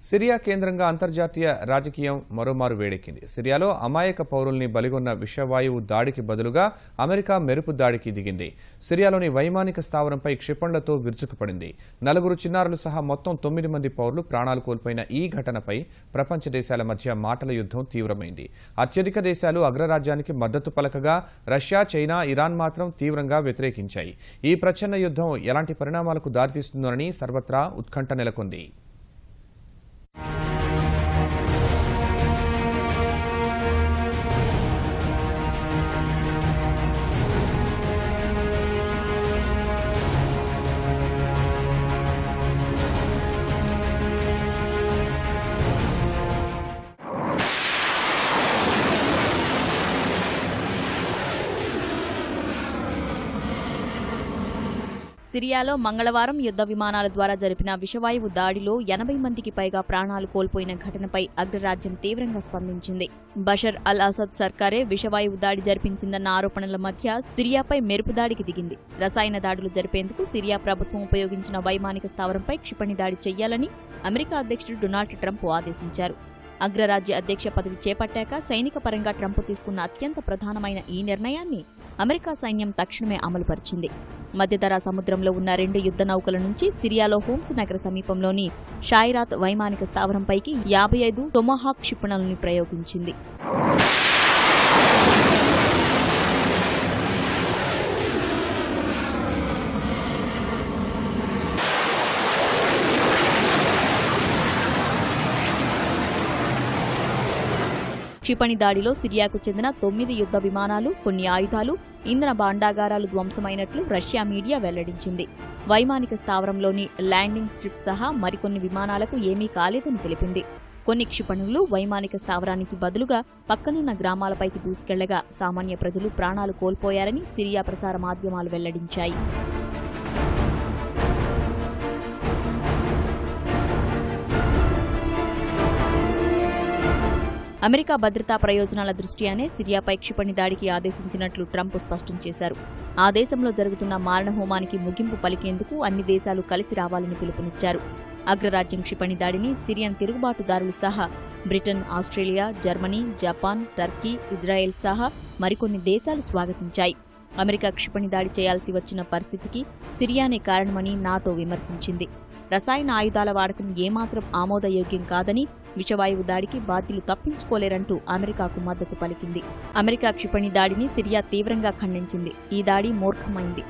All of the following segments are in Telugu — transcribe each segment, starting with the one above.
సిరియా కేంద్రంగా అంతర్జాతీయ రాజకీయం మరోమారు వేడెక్కింది. సిరియాలో అమాయక పౌరుల్ని బలిగొన్న విషవాయువు దాడికి బదులుగా అమెరికా మెరుపు దాడికి దిగింది. సిరియాలోని వైమానిక స్థావరంపై క్షిపణులతో విరుచుకుపడింది. 4 చిన్నారులు సహా మొత్తం 9 మంది పౌరులు ప్రాణాలు కోల్పోయిన ఈ ఘటనపై ప్రపంచ దేశాల మధ్య మాటల యుద్ధం తీవ్రమైంది. అత్యధిక దేశాలు అగ్రరాజ్యానికి మద్దతు పలకగా రష్యా, చైనా, ఇరాన్ మాత్రం తీవ్రంగా వ్యతిరేకించాయి. ఈ ప్రచ్ఛన్న యుద్ధం ఎలాంటి పరిణామాలకు దారితీస్తుందోనని సర్వత్రా ఉత్కంఠ నెలకొంది. సిరియాలో మంగళవారం యుద్ధ విమానాల ద్వారా జరిపిన విషవాయువు దాడిలో 80 మందికి పైగా ప్రాణాలు కోల్పోయిన ఘటనపై అగ్రరాజ్యం తీవ్రంగా స్పందించింది. బషర్ అల్ అసద్ సర్కారే విషవాయువు దాడి జరిపించిందన్న ఆరోపణల మధ్య సిరియాపై మెరుపు దాడికి దిగింది. రసాయన దాడులు జరిపేందుకు సిరియా ప్రభుత్వం ఉపయోగించిన వైమానిక స్థావరంపై క్షిపణి దాడి చెయ్యాలని అమెరికా అధ్యక్షుడు డొనాల్డ్ ట్రంప్ ఆదేశించారు. అగ్రరాజ్య అధ్యక్ష పదవి చేపట్టాక సైనిక పరంగా ట్రంప్ తీసుకున్న అత్యంత ప్రధానమైన ఈ నిర్ణయాన్ని అమెరికా సైన్యం తక్షణమే అమలుపరిచింది. మధ్యధరా సముద్రంలో ఉన్న 2 యుద్ధ నౌకల నుంచి సిరియాలో హోమ్స్ నగర సమీపంలోని షాయిరాత్ వైమానిక స్థావరంపైకి 55 టొమాహాక్ క్షిపణుల్ని ప్రయోగించింది. క్షిపణి దాడిలో సిరియాకు చెందిన 9 యుద్ధ విమానాలు, కొన్ని ఆయుధాలు, ఇంధన భాండాగారాలు ధ్వంసమైనట్లు రష్యా మీడియా వెల్లడించింది. వైమానిక స్థావరంలోని ల్యాండింగ్ స్ట్రిప్ సహా మరికొన్ని విమానాలకు ఏమీ కాలేదని తెలిపింది. కొన్ని క్షిపణులు వైమానిక స్థావరానికి బదులుగా పక్కనున్న గ్రామాలపైకి దూసుకెళ్లగా సామాన్య ప్రజలు ప్రాణాలు కోల్పోయారని సిరియా ప్రసార మాధ్యమాలు వెల్లడించాయి. అమెరికా భద్రతా ప్రయోజనాల దృష్ట్యానే సిరియాపై క్షిపణి దాడికి ఆదేశించినట్లు ట్రంప్ స్పష్టం చేశారు. ఆ దేశంలో జరుగుతున్న మారణహోమానికి ముగింపు పలికేందుకు అన్ని దేశాలు కలిసి రావాలని పిలుపునిచ్చారు. అగ్రరాజ్యం క్షిపణి దాడిని సిరియన్ తిరుగుబాటుదారులు సహా Britain, Australia, Germany, Japan, Turkey, Israel సహా మరికొన్ని దేశాలు స్వాగతించాయి. అమెరికా క్షిపణి దాడి చేయాల్సి వచ్చిన పరిస్థితికి సిరియానే కారణమని నాటో విమర్శించింది. రసాయన ఆయుధాల వాడకం ఏమాత్రం ఆమోదయోగ్యం కాదని, విషవాయువు దాడికి బాధ్యులు తప్పించుకోలేరంటూ అమెరికాకు మద్దతు పలికింది. అమెరికా క్షిపణి దాడిని సిరియా తీవ్రంగా ఖండించింది. ఈ దాడి మూర్ఖమైంది,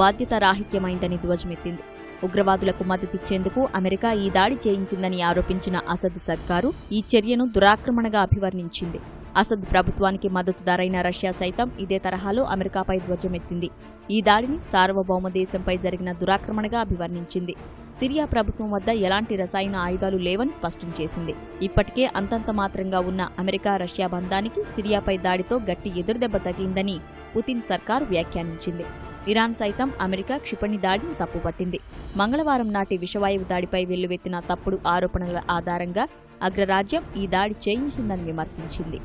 బాధ్యతారాహిత్యమైందని ధ్వజమెత్తింది. ఉగ్రవాదులకు మద్దతిచ్చేందుకు అమెరికా ఈ దాడి చేయించిందని ఆరోపించిన అసద్ సర్కారు ఈ చర్యను దురాక్రమణగా అభివర్ణించింది. అసద్ ప్రభుత్వానికి మద్దతుదారైన రష్యా సైతం ఇదే తరహాలో అమెరికాపై ధ్వజమెత్తింది. ఈ దాడిని సార్వభౌమ దేశంపై జరిగిన దురాక్రమణగా అభివర్ణించింది. సిరియా ప్రభుత్వం వద్ద ఎలాంటి రసాయన ఆయుధాలు లేవని స్పష్టం చేసింది. ఇప్పటికే అంతంత మాత్రంగా ఉన్న అమెరికా రష్యా బంధానికి సిరియాపై దాడితో గట్టి ఎదురుదెబ్బ తగిలిందని పుతిన్ సర్కారు వ్యాఖ్యానించింది. ఇరాన్ సైతం అమెరికా క్షిపణి దాడిని తప్పుపట్టింది. మంగళవారం నాటి విషవాయువు దాడిపై వెల్లువెత్తిన తప్పుడు ఆరోపణల ఆధారంగా అగ్రరాజ్యం ఈ దాడి చేయించిందని విమర్శించింది.